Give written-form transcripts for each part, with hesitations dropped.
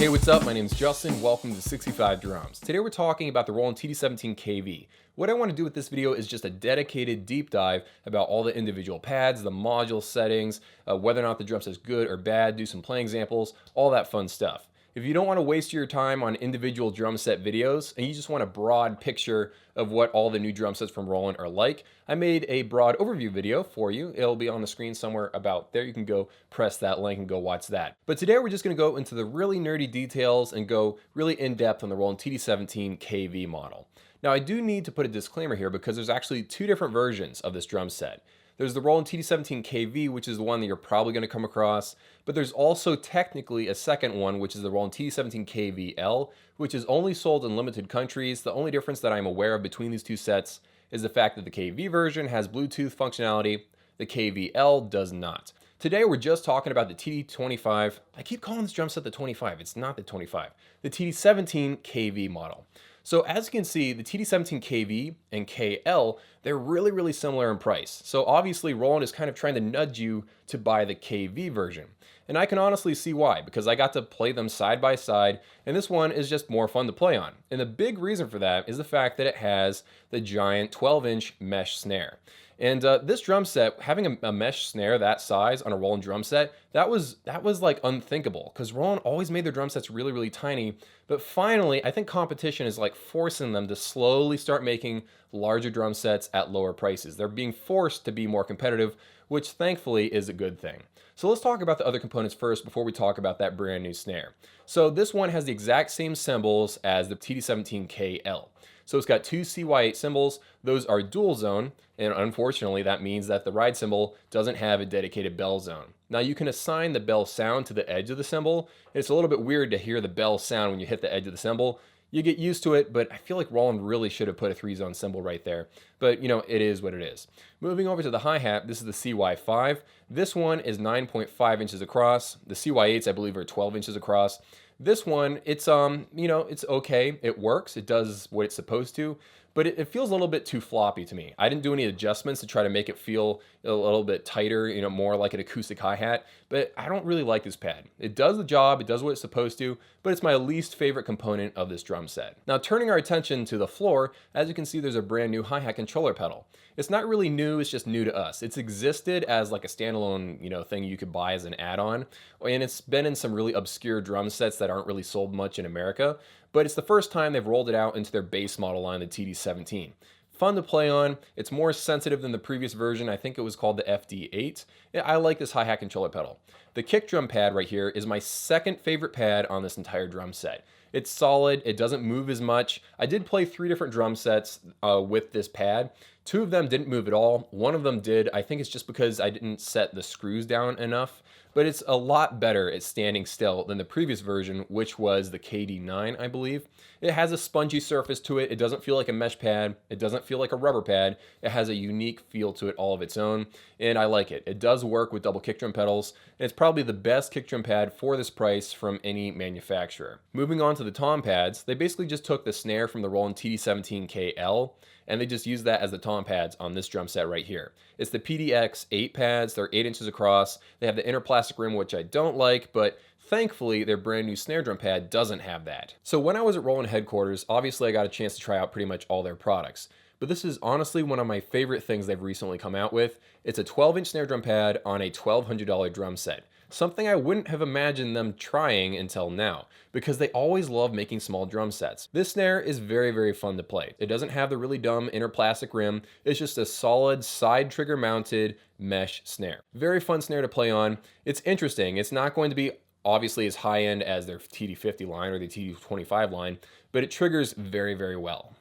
Hey, what's up? My name's Justin. Welcome to 65 Drums. Today we're talking about the Roland TD17KV. What I want to do with this video is just a dedicated deep dive about all the individual pads, the module settings, whether or not the drum set's good or bad, do some playing examples, all that fun stuff. If you don't want to waste your time on individual drum set videos and you just want a broad picture of what all the new drum sets from Roland are like, I made a broad overview video for you. It'll be on the screen somewhere about there. You can go press that link and go watch that. But today we're just going to go into the really nerdy details and go really in depth on the Roland TD17KV model. Now I do need to put a disclaimer here because there's actually two different versions of this drum set. There's the Roland TD17KV, which is the one that you're probably going to come across, but there's also technically a second one, which is the Roland TD17KVL, which is only sold in limited countries. The only difference that I'm aware of between these two sets is the fact that the KV version has Bluetooth functionality, the KVL does not. Today we're just talking about the TD25, I keep calling this drum set the 25, it's not the 25, the TD17KV model. So as you can see, the TD17KV and KL, they're really similar in price. So obviously Roland is kind of trying to nudge you to buy the KV version. And I can honestly see why, because I got to play them side by side, and this one is just more fun to play on. And the big reason for that is the fact that it has the giant 12-inch mesh snare. And this drum set, having a mesh snare that size on a Roland drum set, that was like unthinkable, because Roland always made their drum sets really tiny. But finally, I think competition is like forcing them to slowly start making larger drum sets at lower prices. They're being forced to be more competitive, which thankfully is a good thing. So let's talk about the other components first before we talk about that brand new snare. So this one has the exact same cymbals as the TD17KL. So it's got two CY8 cymbals. Those are dual zone, and unfortunately that means that the ride cymbal doesn't have a dedicated bell zone. Now you can assign the bell sound to the edge of the cymbal. It's a little bit weird to hear the bell sound when you hit the edge of the cymbal. You get used to it, but I feel like Roland really should have put a 3-zone cymbal right there. But you know, it is what it is. Moving over to the hi-hat, this is the CY5. This one is 9.5 inches across. The CY8s, I believe, are 12 inches across. This one, it's you know, it's okay. It works. It does what it's supposed to, but it feels a little bit too floppy to me. I didn't do any adjustments to try to make it feel a little bit tighter, you know, more like an acoustic hi-hat, but I don't really like this pad. It does the job, it does what it's supposed to, but it's my least favorite component of this drum set. Now, turning our attention to the floor, as you can see, there's a brand new hi-hat controller pedal. It's not really new, it's just new to us. It's existed as like a standalone, you know, thing you could buy as an add-on, and it's been in some really obscure drum sets that aren't really sold much in America, but it's the first time they've rolled it out into their base model line, the TD17. Fun to play on. It's more sensitive than the previous version. I think it was called the FD8. Yeah, I like this hi-hat controller pedal. The kick drum pad right here is my second favorite pad on this entire drum set. It's solid, it doesn't move as much. I did play 3 different drum sets with this pad. 2 of them didn't move at all. 1 of them did. I think it's just because I didn't set the screws down enough. But it's a lot better at standing still than the previous version, which was the KD9, I believe. It has a spongy surface to it. It doesn't feel like a mesh pad. It doesn't feel like a rubber pad. It has a unique feel to it all of its own, and I like it. It does work with double kick drum pedals, and it's probably the best kick drum pad for this price from any manufacturer. Moving on to the tom pads, they basically just took the snare from the Roland TD17KL, and they just used that as the tom pads on this drum set right here. It's the PDX 8 pads. They're 8 inches across. They have the inner plastic rim, which I don't like, but thankfully their brand new snare drum pad doesn't have that. So when I was at Roland headquarters, obviously I got a chance to try out pretty much all their products. But this is honestly one of my favorite things they've recently come out with. It's a 12-inch snare drum pad on a $1,200 drum set. Something I wouldn't have imagined them trying until now, because they always love making small drum sets. This snare is very fun to play. It doesn't have the really dumb inner plastic rim. It's just a solid side trigger mounted mesh snare. Very fun snare to play on. It's interesting. It's not going to be obviously as high end as their TD50 line or the TD25 line, but it triggers very well.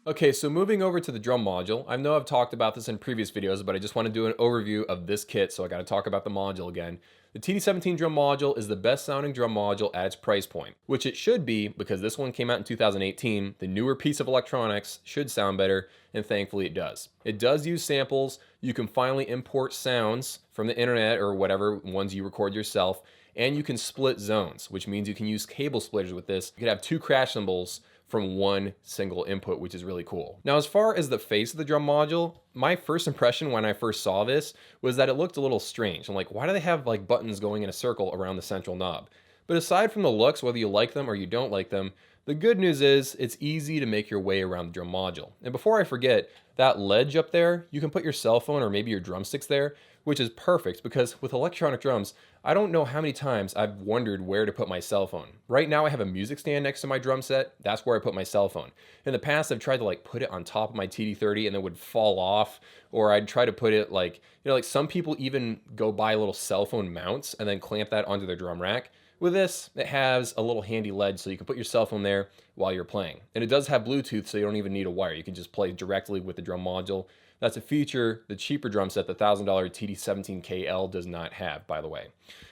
Okay, so moving over to the drum module, I know I've talked about this in previous videos, but I just want to do an overview of this kit, so I got to talk about the module again. The TD17 drum module is the best sounding drum module at its price point, which it should be because this one came out in 2018. The newer piece of electronics should sound better, and thankfully it does. It does use samples. You can finally import sounds from the internet or whatever ones you record yourself, and you can split zones, which means you can use cable splitters with this. You could have 2 crash cymbals from one single input, which is really cool. Now, as far as the face of the drum module, my first impression when I first saw this was that it looked a little strange. I'm like, why do they have like buttons going in a circle around the central knob? But aside from the looks, whether you like them or you don't like them, the good news is it's easy to make your way around the drum module. And before I forget, that ledge up there, you can put your cell phone or maybe your drumsticks there, which is perfect because with electronic drums, I don't know how many times I've wondered where to put my cell phone. Right now I have a music stand next to my drum set. That's where I put my cell phone. In the past, I've tried to like put it on top of my TD30 and it would fall off, or I'd try to put it like, like some people even go buy little cell phone mounts and then clamp that onto their drum rack. With this, it has a little handy ledge so you can put your cell phone there while you're playing. And it does have Bluetooth, so you don't even need a wire. You can just play directly with the drum module. That's a feature the cheaper drum set, the $1,000 TD17KL, does not have, by the way.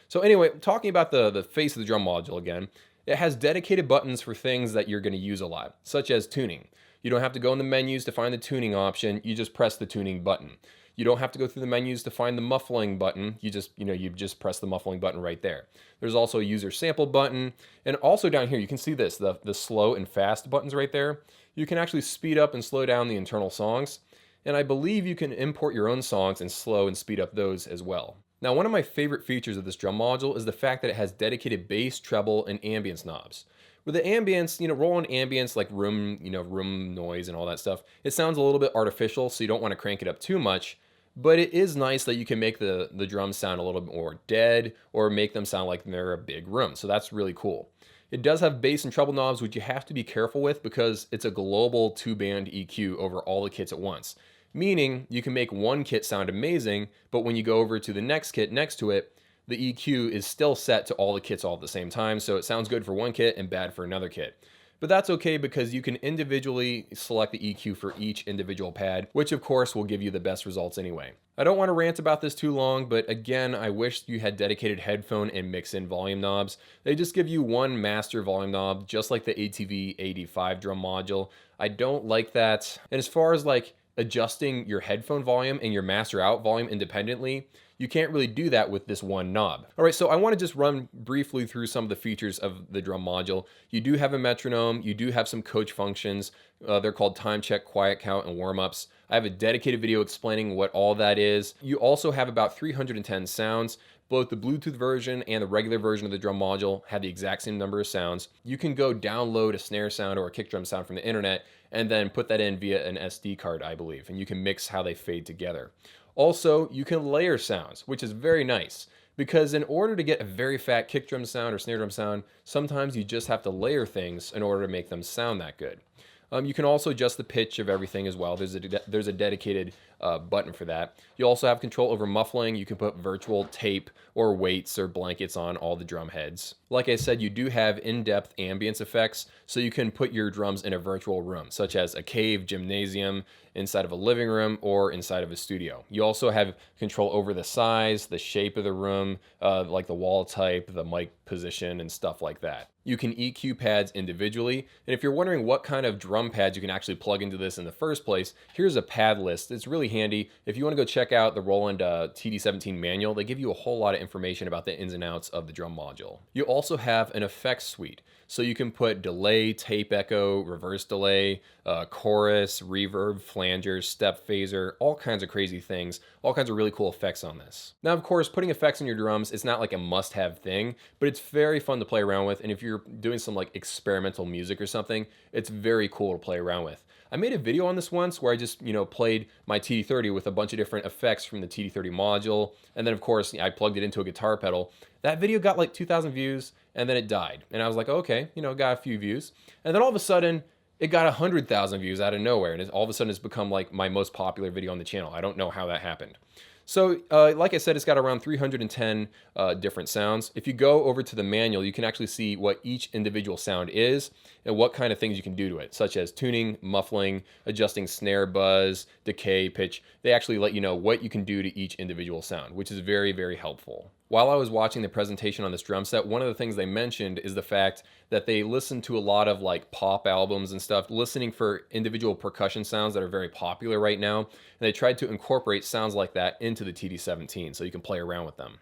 So anyway, talking about the face of the drum module again, it has dedicated buttons for things that you're going to use a lot, such as tuning. You don't have to go in the menus to find the tuning option. You just press the tuning button. You don't have to go through the menus to find the muffling button. You just press the muffling button right there. There's also a user sample button. And also down here, you can see this, the slow and fast buttons right there. You can actually speed up and slow down the internal songs. And I believe you can import your own songs and slow and speed up those as well. Now, one of my favorite features of this drum module is the fact that it has dedicated bass, treble, and ambience knobs. With the ambience, Roland ambience, like room noise and all that stuff, it sounds a little bit artificial, so you don't want to crank it up too much. But it is nice that you can make the drums sound a little bit more dead or make them sound like they're a big room. So that's really cool. It does have bass and treble knobs, which you have to be careful with because it's a global 2-band EQ over all the kits at once. Meaning you can make one kit sound amazing, but when you go over to the next kit next to it, the EQ is still set to all the kits all at the same time. So it sounds good for one kit and bad for another kit. But that's okay because you can individually select the EQ for each individual pad, which of course will give you the best results anyway. I don't want to rant about this too long, but again, I wish you had dedicated headphone and mix-in volume knobs. They just give you one master volume knob, just like the ATV85 drum module. I don't like that. And as far as like adjusting your headphone volume and your master out volume independently, you can't really do that with this one knob. All right, so I want to just run briefly through some of the features of the drum module. You do have a metronome, you do have some coach functions. They're called time check, quiet count, and warm-ups. I have a dedicated video explaining what all that is. You also have about 310 sounds. Both the Bluetooth version and the regular version of the drum module have the exact same number of sounds. You can go download a snare sound or a kick drum sound from the internet and then put that in via an SD card, I believe, and you can mix how they fade together. Also, you can layer sounds, which is very nice because in order to get a very fat kick drum sound or snare drum sound, sometimes you just have to layer things in order to make them sound that good. You can also adjust the pitch of everything as well. There's a dedicated button for that. You also have control over muffling. You can put virtual tape or weights or blankets on all the drum heads. Like I said, you do have in-depth ambience effects, so you can put your drums in a virtual room, such as a cave, gymnasium, inside of a living room, or inside of a studio. You also have control over the size, the shape of the room, like the wall type, the mic position, and stuff like that. You can EQ pads individually, and if you're wondering what kind of drum pads you can actually plug into this in the first place, here's a pad list. It's really handy. If you want to go check out the Roland TD17 manual, they give you a whole lot of information about the ins and outs of the drum module. You also have an effects suite, so you can put delay, tape echo, reverse delay, chorus, reverb, flangers, step phaser, all kinds of crazy things, all kinds of really cool effects on this. Now, of course, putting effects in your drums is not like a must-have thing, but it's very fun to play around with, and if you're doing some like experimental music or something, it's very cool to play around with. I made a video on this once where I just, played my TD30 with a bunch of different effects from the TD30 module, and then of course I plugged it into a guitar pedal. That video got like 2,000 views, and then it died. And I was like, okay, got a few views. And then all of a sudden, it got 100,000 views out of nowhere, and all of a sudden it's become like my most popular video on the channel. I don't know how that happened. So like I said, it's got around 310 different sounds. If you go over to the manual, you can actually see what each individual sound is and what kind of things you can do to it, such as tuning, muffling, adjusting snare buzz, decay, pitch. They actually let you know what you can do to each individual sound, which is very, very helpful. While I was watching the presentation on this drum set, one of the things they mentioned is the fact that they listen to a lot of like pop albums and stuff, listening for individual percussion sounds that are very popular right now. And they tried to incorporate sounds like that into the TD17 so you can play around with them.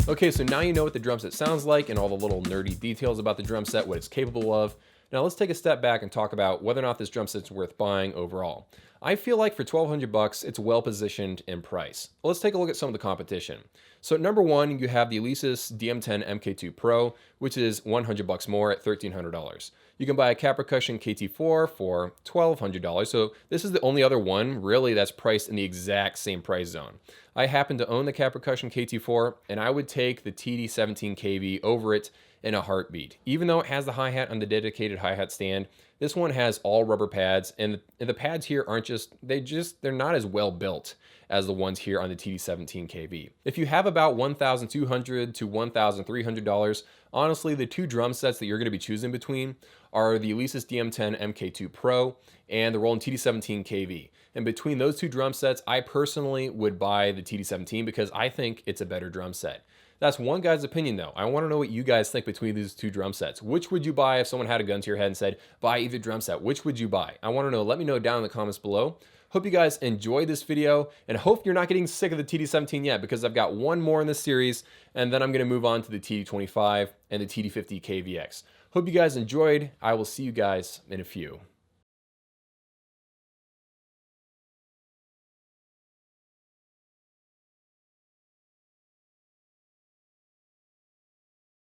Okay, so now you know what the drum set sounds like and all the little nerdy details about the drum set, what it's capable of. Now let's take a step back and talk about whether or not this drum set's worth buying overall. I feel like for $1,200, it's well positioned in price. Let's take a look at some of the competition. So at number one, you have the Alesis DM10MK2 Pro, which is $100 more at $1,300. You can buy a Cat Percussion KT4 for $1,200. So this is the only other one really that's priced in the exact same price zone. I happen to own the Cat Percussion KT4, and I would take the TD17KV over it in a heartbeat. Even though it has the hi-hat on the dedicated hi-hat stand, this one has all rubber pads, and the pads here aren't they're not as well built as the ones here on the TD17KV. If you have about $1,200 to $1,300, honestly, the two drum sets that you're going to be choosing between are the Alesis DM10MK2 Pro and the Roland TD17KV. And between those two drum sets, I personally would buy the TD17 because I think it's a better drum set. That's one guy's opinion though. I want to know what you guys think between these two drum sets. Which would you buy if someone had a gun to your head and said, buy either drum set? Which would you buy? I want to know. Let me know down in the comments below. Hope you guys enjoyed this video and hope you're not getting sick of the TD17 yet, because I've got one more in this series and then I'm going to move on to the TD25 and the TD50KVX. Hope you guys enjoyed. I will see you guys in a few.